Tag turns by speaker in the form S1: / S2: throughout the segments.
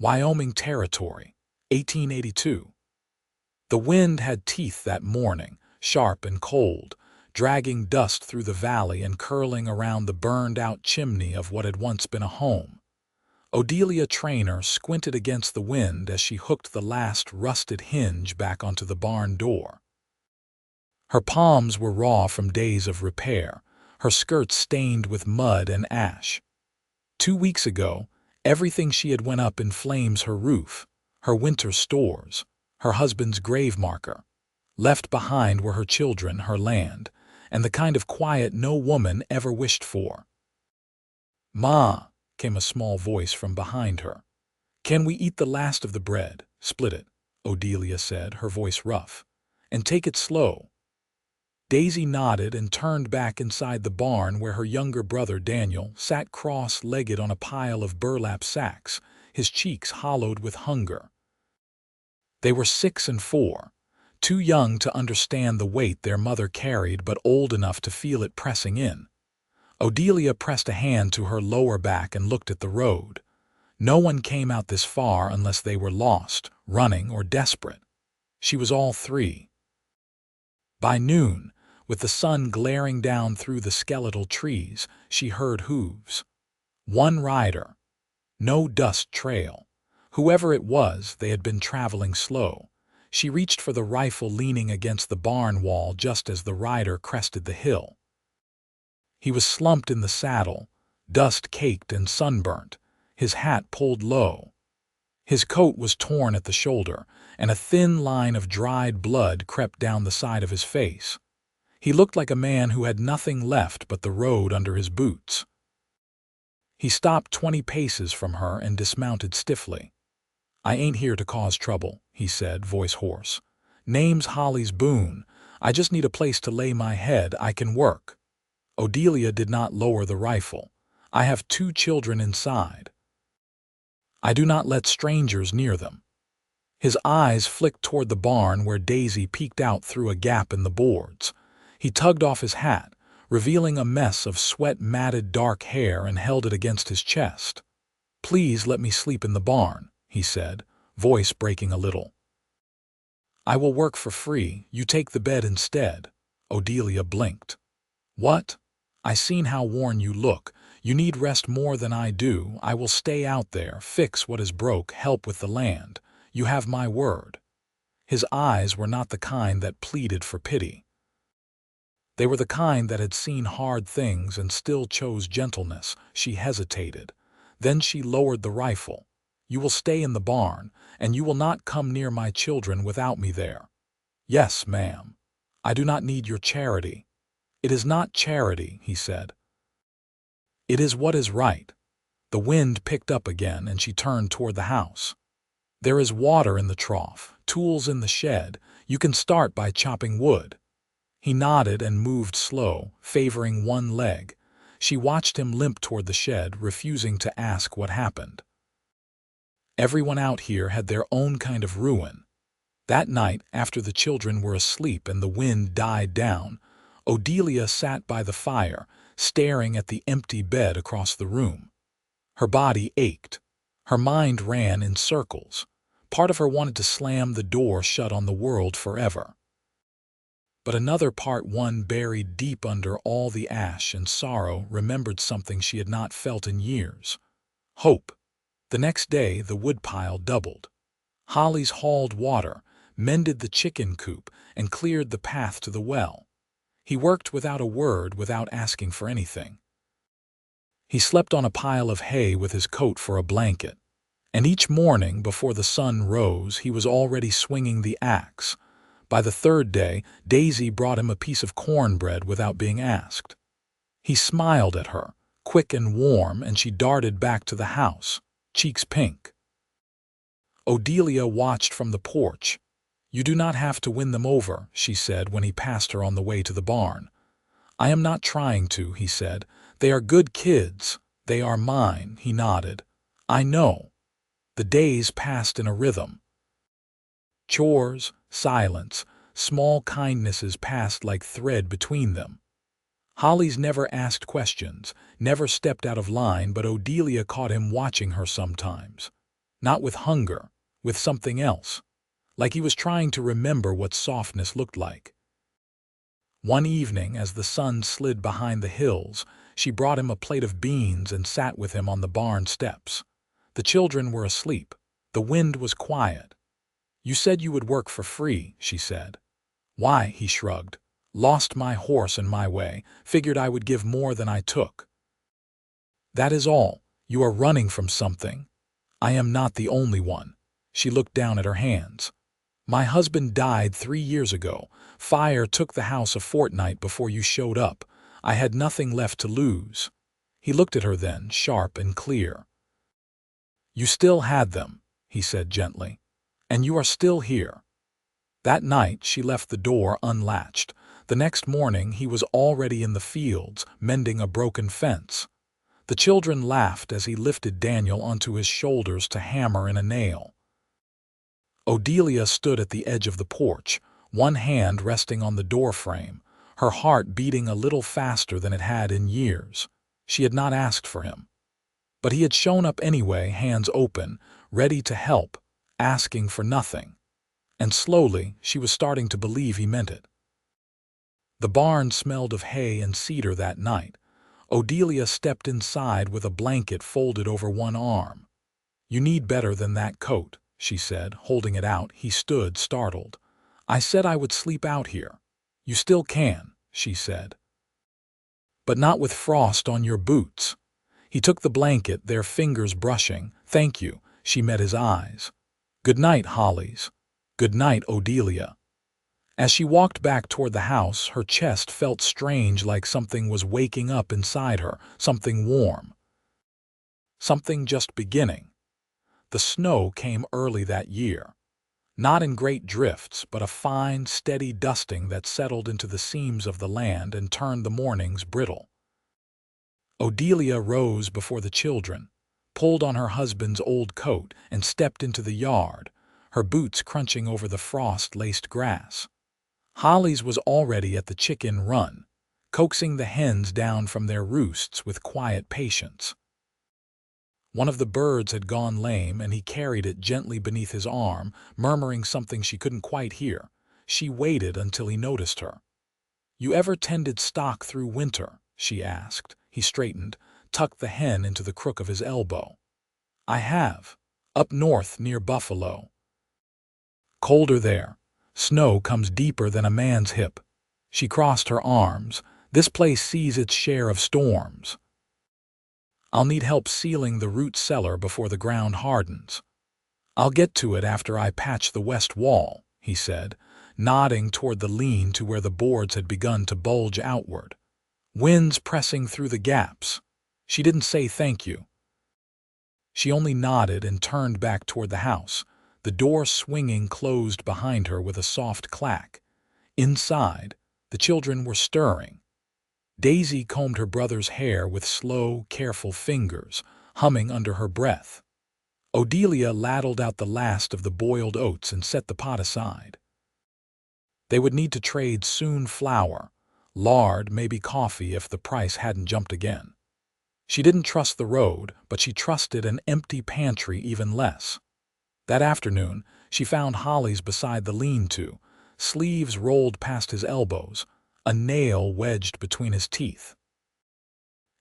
S1: Wyoming Territory, 1882. The wind had teeth that morning, sharp and cold, dragging dust through the valley and curling around the burned-out chimney of what had once been a home. Odelia Traynor squinted against the wind as she hooked the last rusted hinge back onto the barn door. Her palms were raw from days of repair, her skirts stained with mud and ash. 2 weeks ago, everything she had went up in flames: her roof, her winter stores, her husband's grave marker. Left behind were her children, her land, and the kind of quiet no woman ever wished for. "Ma," came a small voice from behind her. "Can we eat the last of the bread? Split it," Odelia said, her voice rough. "And take it slow." Daisy nodded and turned back inside the barn where her younger brother Daniel sat cross-legged on a pile of burlap sacks, his cheeks hollowed with hunger. They were 6 and 4, too young to understand the weight their mother carried but old enough to feel it pressing in. Odelia pressed a hand to her lower back and looked at the road. No one came out this far unless they were lost, running, or desperate. She was all three. By noon, with the sun glaring down through the skeletal trees, she heard hooves. One rider. No dust trail. Whoever it was, they had been traveling slow. She reached for the rifle leaning against the barn wall just as the rider crested the hill. He was slumped in the saddle, dust-caked and sunburnt, his hat pulled low. His coat was torn at the shoulder, and a thin line of dried blood crept down the side of his face. He looked like a man who had nothing left but the road under his boots. He stopped 20 paces from her and dismounted stiffly. "I ain't here to cause trouble," he said, voice hoarse. "Name's Hollis Boone. I just need a place to lay my head. I can work." Odelia did not lower the rifle. "I have 2 children inside. I do not let strangers near them." His eyes flicked toward the barn where Daisy peeked out through a gap in the boards. He tugged off his hat, revealing a mess of sweat-matted dark hair, and held it against his chest. "Please let me sleep in the barn," he said, voice breaking a little. "I will work for free. You take the bed instead." Odelia blinked. "What? I seen how worn you look. You need rest more than I do. I will stay out there, fix what is broke, help with the land. You have my word." His eyes were not the kind that pleaded for pity. They were the kind that had seen hard things and still chose gentleness. She hesitated. Then she lowered the rifle. "You will stay in the barn, and you will not come near my children without me there." "Yes, ma'am. I do not need your charity." "It is not charity," he said. "It is what is right." The wind picked up again, and she turned toward the house. "There is water in the trough, tools in the shed. You can start by chopping wood." He nodded and moved slow, favoring one leg. She watched him limp toward the shed, refusing to ask what happened. Everyone out here had their own kind of ruin. That night, after the children were asleep and the wind died down, Odelia sat by the fire, staring at the empty bed across the room. Her body ached. Her mind ran in circles. Part of her wanted to slam the door shut on the world forever. But another part, one buried deep under all the ash and sorrow, remembered something she had not felt in years: hope. The next day, the woodpile doubled. Hollis hauled water, mended the chicken coop, and cleared the path to the well. He worked without a word, without asking for anything. He slept on a pile of hay with his coat for a blanket. And each morning, before the sun rose, he was already swinging the axe. By the 3rd day, Daisy brought him a piece of cornbread without being asked. He smiled at her, quick and warm, and she darted back to the house, cheeks pink. Odelia watched from the porch. "You do not have to win them over," she said when he passed her on the way to the barn. "I am not trying to," he said. "They are good kids. They are mine," he nodded. "I know." The days passed in a rhythm. Chores, silence, small kindnesses passed like thread between them. Hollis never asked questions, never stepped out of line, but Odelia caught him watching her sometimes. Not with hunger, with something else, like he was trying to remember what softness looked like. One evening, as the sun slid behind the hills, she brought him a plate of beans and sat with him on the barn steps. The children were asleep. The wind was quiet. "You said you would work for free," she said. "Why?" he shrugged. "Lost my horse in my way, figured I would give more than I took." "That is all. You are running from something. I am not the only one." She looked down at her hands. "My husband died 3 years ago. Fire took the house a fortnight before you showed up. I had nothing left to lose." He looked at her then, sharp and clear. "You still had them," he said gently. "And you are still here." That night she left the door unlatched. The next morning he was already in the fields, mending a broken fence. The children laughed as he lifted Daniel onto his shoulders to hammer in a nail. Odelia stood at the edge of the porch, one hand resting on the doorframe, her heart beating a little faster than it had in years. She had not asked for him. But he had shown up anyway, hands open, ready to help, asking for nothing. And slowly she was starting to believe he meant it. The barn smelled of hay and cedar that night. Odelia stepped inside with a blanket folded over one arm. "You need better than that coat," she said, holding it out. He stood, startled. "I said I would sleep out here." "You still can," she said. "But not with frost on your boots." He took the blanket, their fingers brushing. "Thank you." She met his eyes. "Good night, Hollis." "Good night, Odelia." As she walked back toward the house, her chest felt strange, like something was waking up inside her, something warm. Something just beginning. The snow came early that year. Not in great drifts, but a fine, steady dusting that settled into the seams of the land and turned the mornings brittle. Odelia rose before the children, pulled on her husband's old coat, and stepped into the yard, her boots crunching over the frost-laced grass. Hollis was already at the chicken run, coaxing the hens down from their roosts with quiet patience. One of the birds had gone lame, and he carried it gently beneath his arm, murmuring something she couldn't quite hear. She waited until he noticed her. "You ever tended stock through winter?" she asked. He straightened, tucked the hen into the crook of his elbow. "I have. Up north near Buffalo." "Colder there. Snow comes deeper than a man's hip." She crossed her arms. "This place sees its share of storms." "I'll need help sealing the root cellar before the ground hardens." "I'll get to it after I patch the west wall," he said, nodding toward the lean-to where the boards had begun to bulge outward. Winds pressing through the gaps. She didn't say thank you. She only nodded and turned back toward the house, the door swinging closed behind her with a soft clack. Inside, the children were stirring. Daisy combed her brother's hair with slow, careful fingers, humming under her breath. Odelia ladled out the last of the boiled oats and set the pot aside. They would need to trade soon: flour, lard, maybe coffee if the price hadn't jumped again. She didn't trust the road, but she trusted an empty pantry even less. That afternoon, she found Hollis beside the lean-to, sleeves rolled past his elbows, a nail wedged between his teeth.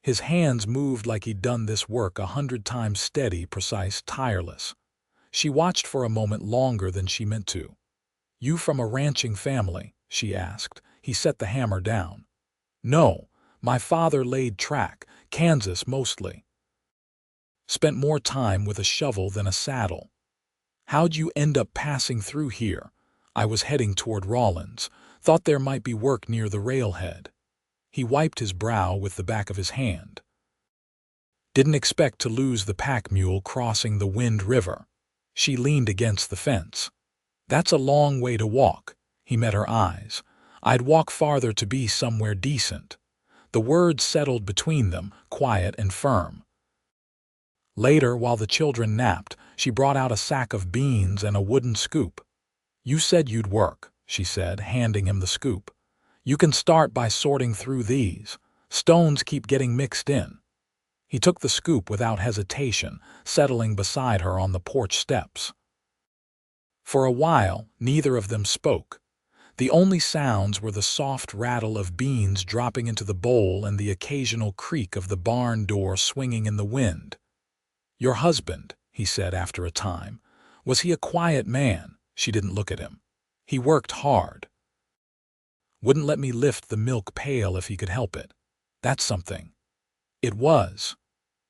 S1: His hands moved like he'd done this work 100 times, steady, precise, tireless. She watched for a moment longer than she meant to. "You from a ranching family?" she asked. He set the hammer down. "No, my father laid track, Kansas mostly. Spent more time with a shovel than a saddle." "How'd you end up passing through here?" "I was heading toward Rawlins. Thought there might be work near the railhead." He wiped his brow with the back of his hand. "Didn't expect to lose the pack mule crossing the Wind River." She leaned against the fence. "That's a long way to walk." He met her eyes. "I'd walk farther to be somewhere decent." The words settled between them, quiet and firm. Later, while the children napped, she brought out a sack of beans and a wooden scoop. "You said you'd work," she said, handing him the scoop. "You can start by sorting through these. Stones keep getting mixed in." He took the scoop without hesitation, settling beside her on the porch steps. For a while, neither of them spoke. The only sounds were the soft rattle of beans dropping into the bowl and the occasional creak of the barn door swinging in the wind. "Your husband," he said after a time. "Was he a quiet man?" She didn't look at him. "He worked hard. Wouldn't let me lift the milk pail if he could help it. That's something." It was.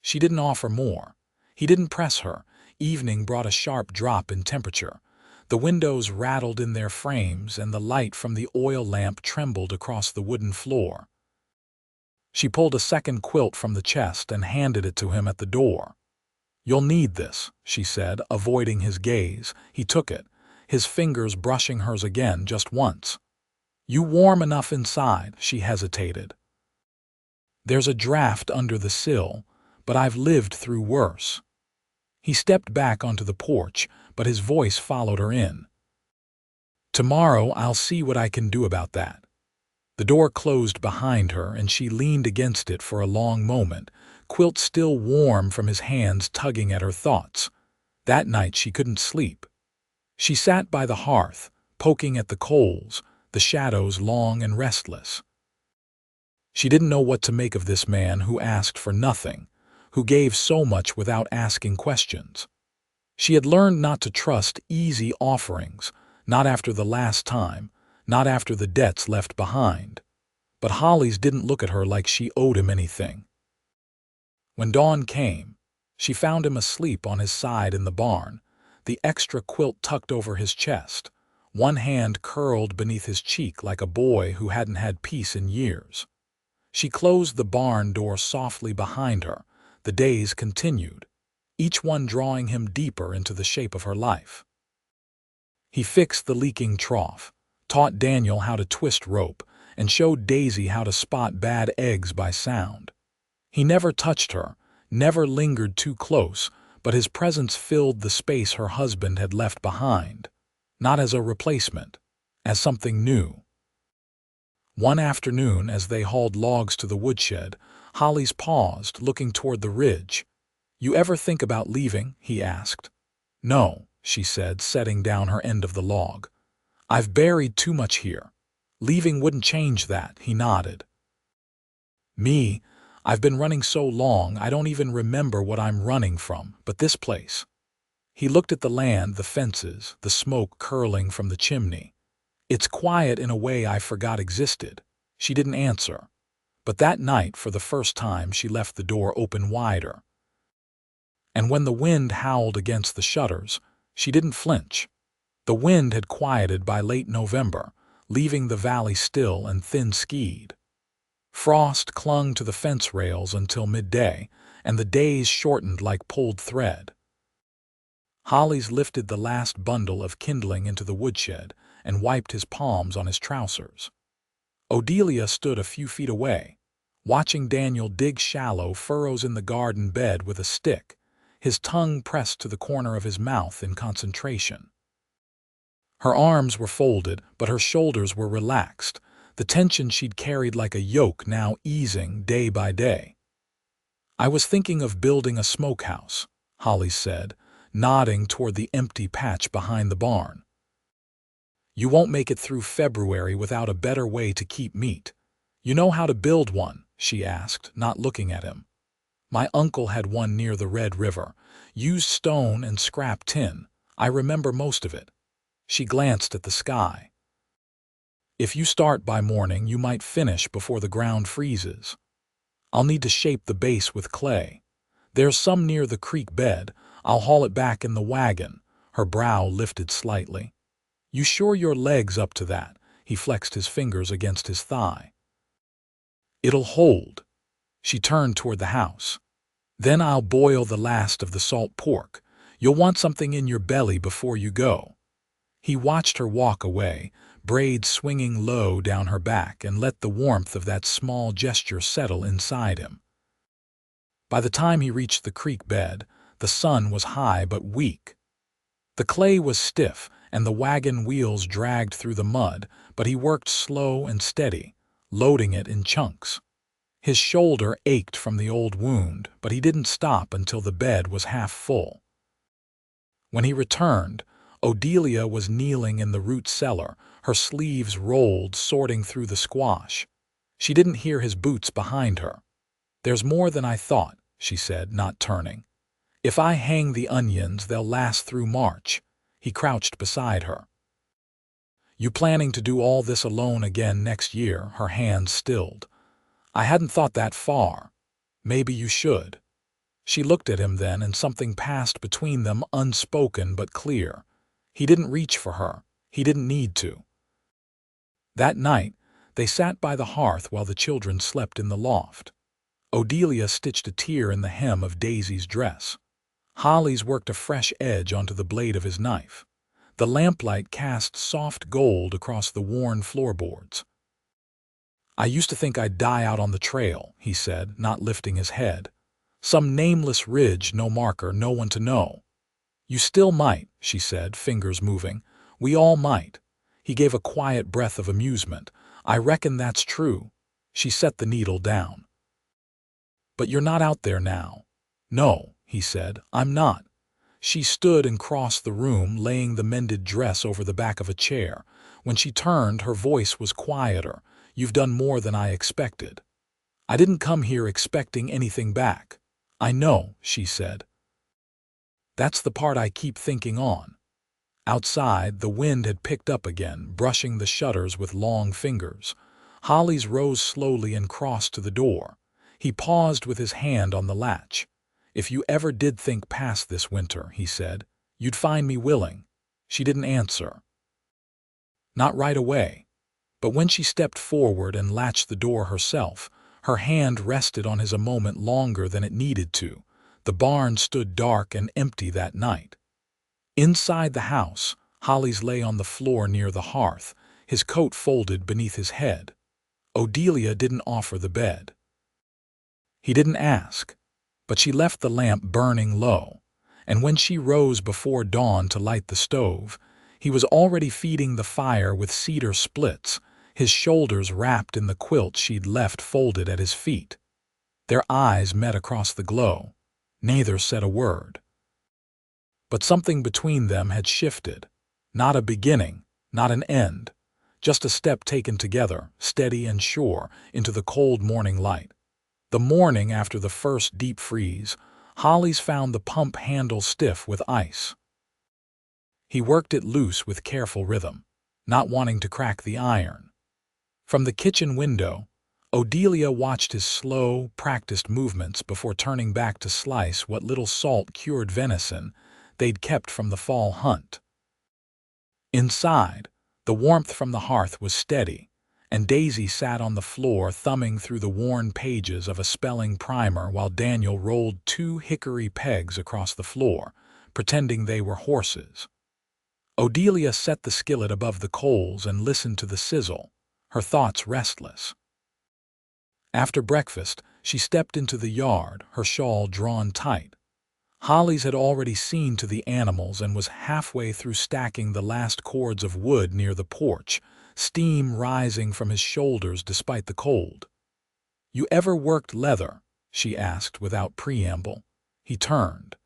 S1: She didn't offer more. He didn't press her. Evening brought a sharp drop in temperature. The windows rattled in their frames and the light from the oil lamp trembled across the wooden floor. She pulled a second quilt from the chest and handed it to him at the door. "You'll need this," she said, avoiding his gaze. He took it, his fingers brushing hers again just once. "You warm enough inside?" She hesitated. "There's a draft under the sill, but I've lived through worse." He stepped back onto the porch, but his voice followed her in. "Tomorrow I'll see what I can do about that." The door closed behind her and she leaned against it for a long moment, quilt still warm from his hands tugging at her thoughts. That night she couldn't sleep. She sat by the hearth, poking at the coals, the shadows long and restless. She didn't know what to make of this man who asked for nothing, who gave so much without asking questions. She had learned not to trust easy offerings, not after the last time, not after the debts left behind. But Hollis didn't look at her like she owed him anything. When dawn came, she found him asleep on his side in the barn, the extra quilt tucked over his chest, one hand curled beneath his cheek like a boy who hadn't had peace in years. She closed the barn door softly behind her. The days continued, each one drawing him deeper into the shape of her life. He fixed the leaking trough, taught Daniel how to twist rope, and showed Daisy how to spot bad eggs by sound. He never touched her, never lingered too close, but his presence filled the space her husband had left behind, not as a replacement, as something new. One afternoon, as they hauled logs to the woodshed, Hollis paused, looking toward the ridge. "You ever think about leaving?" he asked. "No," she said, setting down her end of the log. "I've buried too much here. Leaving wouldn't change that," he nodded. "Me, I've been running so long I don't even remember what I'm running from, but this place." He looked at the land, the fences, the smoke curling from the chimney. "It's quiet in a way I forgot existed." She didn't answer. But that night, for the first time, she left the door open wider. And when the wind howled against the shutters, she didn't flinch. The wind had quieted by late November, leaving the valley still and thin-skied. Frost clung to the fence rails until midday, and the days shortened like pulled thread. Hollis lifted the last bundle of kindling into the woodshed and wiped his palms on his trousers. Odelia stood a few feet away, watching Daniel dig shallow furrows in the garden bed with a stick, his tongue pressed to the corner of his mouth in concentration. Her arms were folded, but her shoulders were relaxed, the tension she'd carried like a yoke now easing day by day. "I was thinking of building a smokehouse," Hollis said, nodding toward the empty patch behind the barn. "You won't make it through February without a better way to keep meat. You know how to build one?" she asked, not looking at him. "My uncle had one near the Red River. Used stone and scrap tin. I remember most of it." She glanced at the sky. "If you start by morning, you might finish before the ground freezes. I'll need to shape the base with clay. There's some near the creek bed. I'll haul it back in the wagon." Her brow lifted slightly. "You sure your leg's up to that?" He flexed his fingers against his thigh. "It'll hold." She turned toward the house. "Then I'll boil the last of the salt pork. You'll want something in your belly before you go." He watched her walk away, braids swinging low down her back, and let the warmth of that small gesture settle inside him. By the time he reached the creek bed, the sun was high but weak. The clay was stiff, and the wagon wheels dragged through the mud, but he worked slow and steady, loading it in chunks. His shoulder ached from the old wound, but he didn't stop until the bed was half full. When he returned, Odelia was kneeling in the root cellar, her sleeves rolled, sorting through the squash. She didn't hear his boots behind her. "There's more than I thought," she said, not turning. "If I hang the onions, they'll last through March." He crouched beside her. "You planning to do all this alone again next year?" Her hands stilled. "I hadn't thought that far. Maybe you should." She looked at him then, and something passed between them, unspoken but clear. He didn't reach for her. He didn't need to. That night, they sat by the hearth while the children slept in the loft. Odelia stitched a tear in the hem of Daisy's dress. Hollis worked a fresh edge onto the blade of his knife. The lamplight cast soft gold across the worn floorboards. "I used to think I'd die out on the trail," he said, not lifting his head. "Some nameless ridge, no marker, no one to know." "You still might," she said, fingers moving. "We all might." He gave a quiet breath of amusement. "I reckon that's true." She set the needle down. "But you're not out there now." "No," he said, "I'm not." She stood and crossed the room, laying the mended dress over the back of a chair. When she turned, her voice was quieter. "You've done more than I expected." "I didn't come here expecting anything back." "I know," she said. "That's the part I keep thinking on." Outside, the wind had picked up again, brushing the shutters with long fingers. Hollis rose slowly and crossed to the door. He paused with his hand on the latch. "If you ever did think past this winter," he said, "you'd find me willing." She didn't answer. Not right away. But when she stepped forward and latched the door herself, her hand rested on his a moment longer than it needed to. The barn stood dark and empty that night. Inside the house, Hollis lay on the floor near the hearth, his coat folded beneath his head. Odelia didn't offer the bed. He didn't ask, but she left the lamp burning low, and when she rose before dawn to light the stove, he was already feeding the fire with cedar splits, his shoulders wrapped in the quilt she'd left folded at his feet. Their eyes met across the glow. Neither said a word. But something between them had shifted. Not a beginning, not an end, just a step taken together, steady and sure, into the cold morning light. The morning after the first deep freeze, Hollis found the pump handle stiff with ice. He worked it loose with careful rhythm, not wanting to crack the iron. From the kitchen window, Odelia watched his slow, practiced movements before turning back to slice what little salt-cured venison they'd kept from the fall hunt. Inside, the warmth from the hearth was steady, and Daisy sat on the floor thumbing through the worn pages of a spelling primer while Daniel rolled 2 hickory pegs across the floor, pretending they were horses. Odelia set the skillet above the coals and listened to the sizzle, her thoughts restless. After breakfast, she stepped into the yard, her shawl drawn tight. Hollis had already seen to the animals and was halfway through stacking the last cords of wood near the porch, steam rising from his shoulders despite the cold. "You ever worked leather?" she asked without preamble. He turned.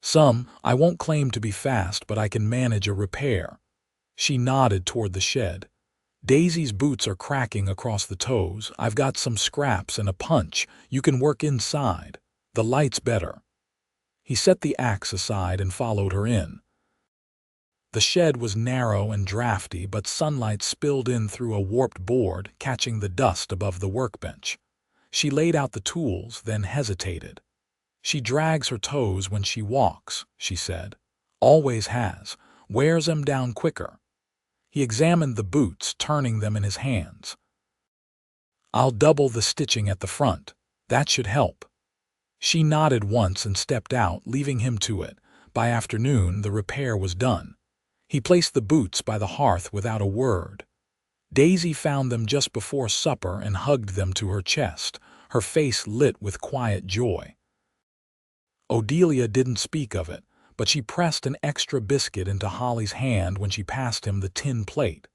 S1: "Some. I won't claim to be fast, but I can manage a repair." She nodded toward the shed. "Daisy's boots are cracking across the toes. I've got some scraps and a punch. You can work inside. The light's better." He set the axe aside and followed her in. The shed was narrow and drafty, but sunlight spilled in through a warped board, catching the dust above the workbench. She laid out the tools, then hesitated. "She drags her toes when she walks," she said. "Always has. Wears 'em down quicker." He examined the boots, turning them in his hands. "I'll double the stitching at the front. That should help." She nodded once and stepped out, leaving him to it. By afternoon, the repair was done. He placed the boots by the hearth without a word. Daisy found them just before supper and hugged them to her chest, her face lit with quiet joy. Odelia didn't speak of it, but she pressed an extra biscuit into Holly's hand when she passed him the tin plate.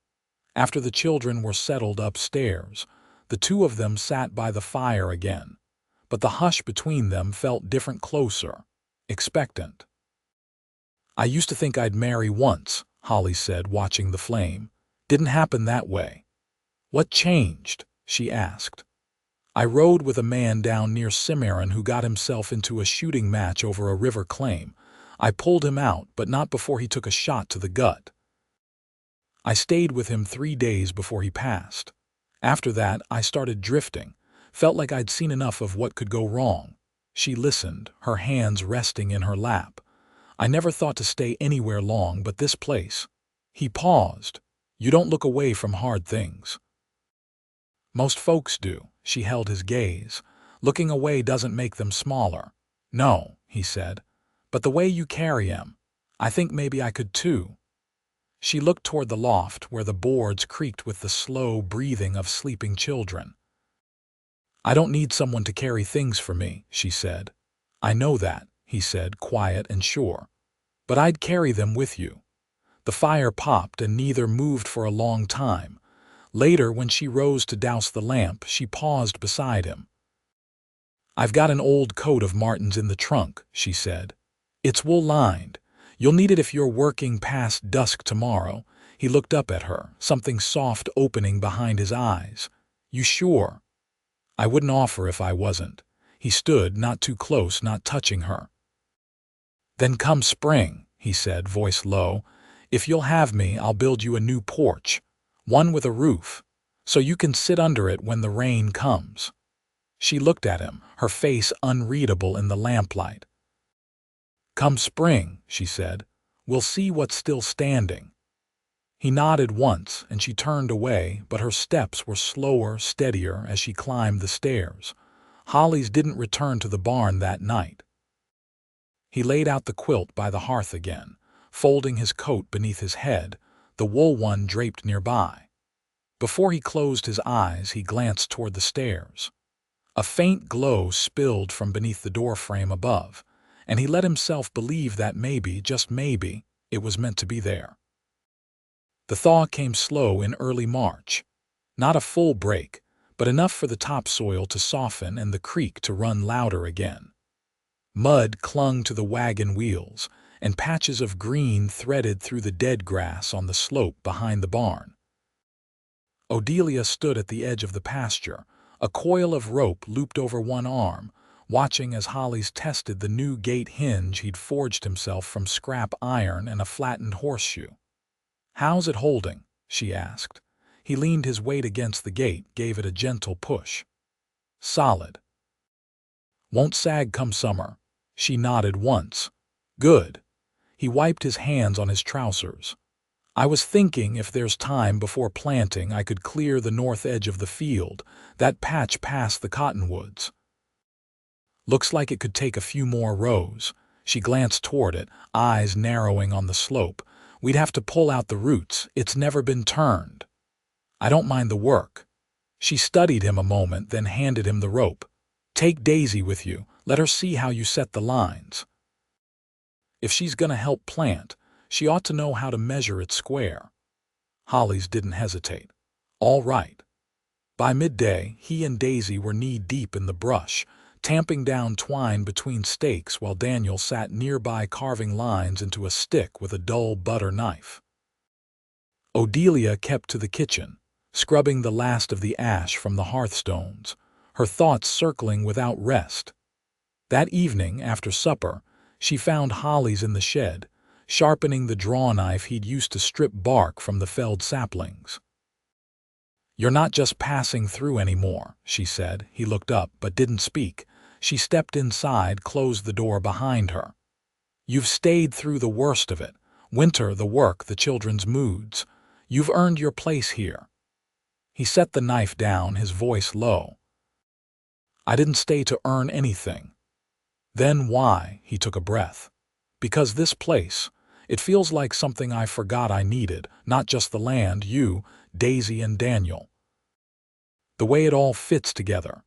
S1: After the children were settled upstairs, The two of them sat by the fire again, but the hush between them felt different, closer, expectant. "I used to think I'd marry once," Holly said, watching the flame. "Didn't happen that way." "What changed?" she asked. "I rode with a man down near Cimarron who got himself into a shooting match over a river claim. I pulled him out, but not before he took a shot to the gut. I stayed with him 3 days before he passed. After that, I started drifting. Felt like I'd seen enough of what could go wrong." She listened, her hands resting in her lap. "I never thought to stay anywhere long but this place." He paused. "You don't look away from hard things." "Most folks do." She held his gaze. "Looking away doesn't make them smaller." "No," he said. "But the way you carry 'em, I think maybe I could too." She looked toward the loft where the boards creaked with the slow breathing of sleeping children. "I don't need someone to carry things for me," she said. "I know that," he said, quiet and sure. "But I'd carry them with you." The fire popped and neither moved for a long time. Later, when she rose to douse the lamp, she paused beside him. "I've got an old coat of Martin's in the trunk," she said. "It's wool-lined. You'll need it if you're working past dusk tomorrow." He looked up at her, something soft opening behind his eyes. "You sure?" "I wouldn't offer if I wasn't." He stood, not too close, not touching her. "Then come spring," he said, voice low, "if you'll have me, I'll build you a new porch. One with a roof, so you can sit under it when the rain comes." She looked at him, her face unreadable in the lamplight. "Come spring," she said, "we'll see what's still standing." He nodded once, and she turned away, but her steps were slower, steadier as she climbed the stairs. Hollis didn't return to the barn that night. He laid out the quilt by the hearth again, folding his coat beneath his head, the wool one draped nearby. Before he closed his eyes, he glanced toward the stairs. A faint glow spilled from beneath the doorframe above, and he let himself believe that maybe, just maybe, it was meant to be there. The thaw came slow in early March. Not a full break, but enough for the topsoil to soften and the creek to run louder again. Mud clung to the wagon wheels, and patches of green threaded through the dead grass on the slope behind the barn. Odelia stood at the edge of the pasture, a coil of rope looped over one arm, watching as Hollis tested the new gate hinge he'd forged himself from scrap iron and a flattened horseshoe. "How's it holding?" she asked. He leaned his weight against the gate, gave it a gentle push. "Solid." "Won't sag come summer." She nodded once. "Good." He wiped his hands on his trousers. "I was thinking if there's time before planting I could clear the north edge of the field, that patch past the cottonwoods." "Looks like it could take a few more rows." She glanced toward it, eyes narrowing on the slope. "We'd have to pull out the roots. It's never been turned." "I don't mind the work." She studied him a moment, then handed him the rope. "Take Daisy with you. Let her see how you set the lines. If she's gonna help plant, she ought to know how to measure it square." Hollis didn't hesitate. "All right." By midday, he and Daisy were knee-deep in the brush, tamping down twine between stakes while Daniel sat nearby carving lines into a stick with a dull butter knife. Odelia kept to the kitchen, scrubbing the last of the ash from the hearthstones, her thoughts circling without rest. That evening, after supper, she found Hollis in the shed, sharpening the draw-knife he'd used to strip bark from the felled saplings. "You're not just passing through anymore," she said. He looked up, but didn't speak. She stepped inside, closed the door behind her. "You've stayed through the worst of it. Winter, the work, the children's moods. You've earned your place here." He set the knife down, his voice low. "I didn't stay to earn anything." "Then why?" He took a breath. "Because this place, it feels like something I forgot I needed, not just the land, you, Daisy and Daniel. The way it all fits together."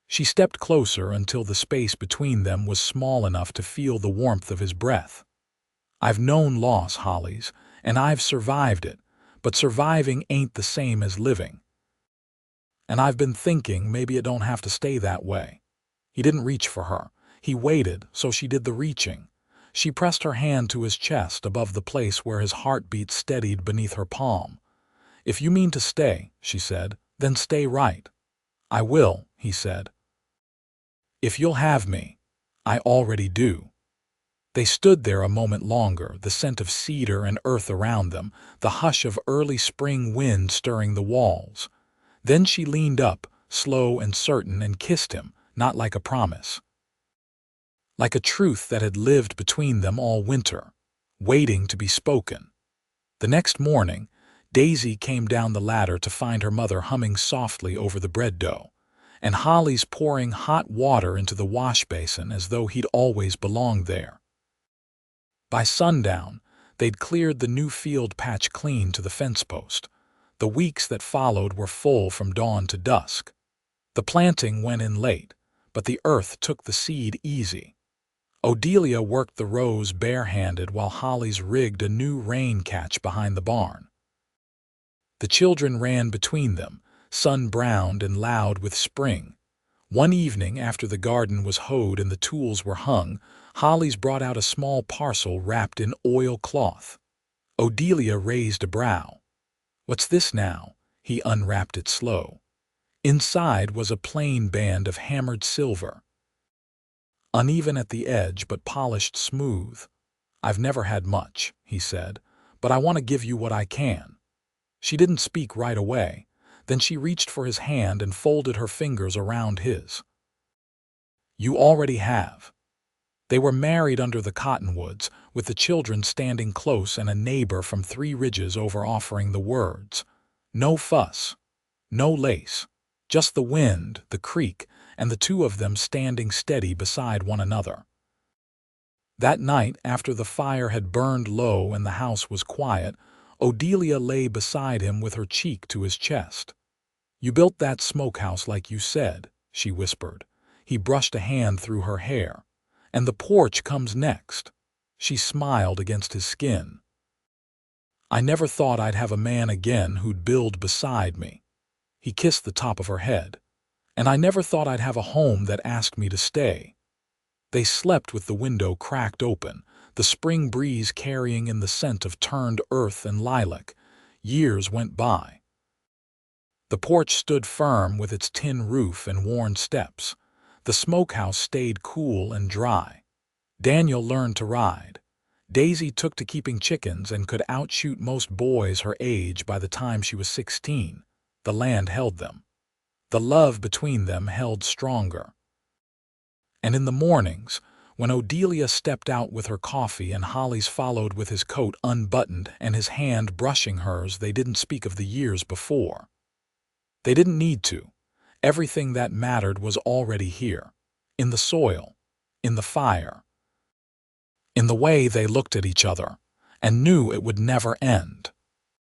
S1: She stepped closer until the space between them was small enough to feel the warmth of his breath. "I've known loss, Hollis, and I've survived it, but surviving ain't the same as living." And I've been thinking maybe it don't have to stay that way." He didn't reach for her. He waited, so she did the reaching. She pressed her hand to his chest above the place where his heartbeat steadied beneath her palm. "If you mean to stay," she said, "then stay right." "I will," he said. "If you'll have me." "I already do." They stood there a moment longer, the scent of cedar and earth around them, the hush of early spring wind stirring the walls. Then she leaned up, slow and certain, and kissed him, not like a promise. Like a truth that had lived between them all winter, waiting to be spoken. The next morning, Daisy came down the ladder to find her mother humming softly over the bread dough, and Hollis pouring hot water into the wash basin as though he'd always belonged there. By sundown, they'd cleared the new field patch clean to the fence post. The weeks that followed were full from dawn to dusk. The planting went in late, but the earth took the seed easy. Odelia worked the rows barehanded while Hollis rigged a new rain catch behind the barn. The children ran between them, sun-browned and loud with spring. One evening, after the garden was hoed and the tools were hung, Hollis brought out a small parcel wrapped in oilcloth. Odelia raised a brow. "What's this now?" He unwrapped it slow. Inside was a plain band of hammered silver. Uneven at the edge but polished smooth. "I've never had much," he said, "but I want to give you what I can." She didn't speak right away. Then she reached for his hand and folded her fingers around his. "You already have." They were married under the cottonwoods, with the children standing close and a neighbor from 3 ridges over offering the words. No fuss, no lace, just the wind, the creek, and the two of them standing steady beside one another. That night, after the fire had burned low and the house was quiet, Odelia lay beside him with her cheek to his chest. "You built that smokehouse like you said," she whispered. He brushed a hand through her hair. "And the porch comes next." She smiled against his skin. "I never thought I'd have a man again who'd build beside me." He kissed the top of her head. "And I never thought I'd have a home that asked me to stay." They slept with the window cracked open, the spring breeze carrying in the scent of turned earth and lilac. Years went by. The porch stood firm with its tin roof and worn steps. The smokehouse stayed cool and dry. Daniel learned to ride. Daisy took to keeping chickens and could outshoot most boys her age by the time she was 16. The land held them. The love between them held stronger. And in the mornings, when Odelia stepped out with her coffee and Hollis followed with his coat unbuttoned and his hand brushing hers, they didn't speak of the years before. They didn't need to. Everything that mattered was already here, in the soil, in the fire, in the way they looked at each other and knew it would never end.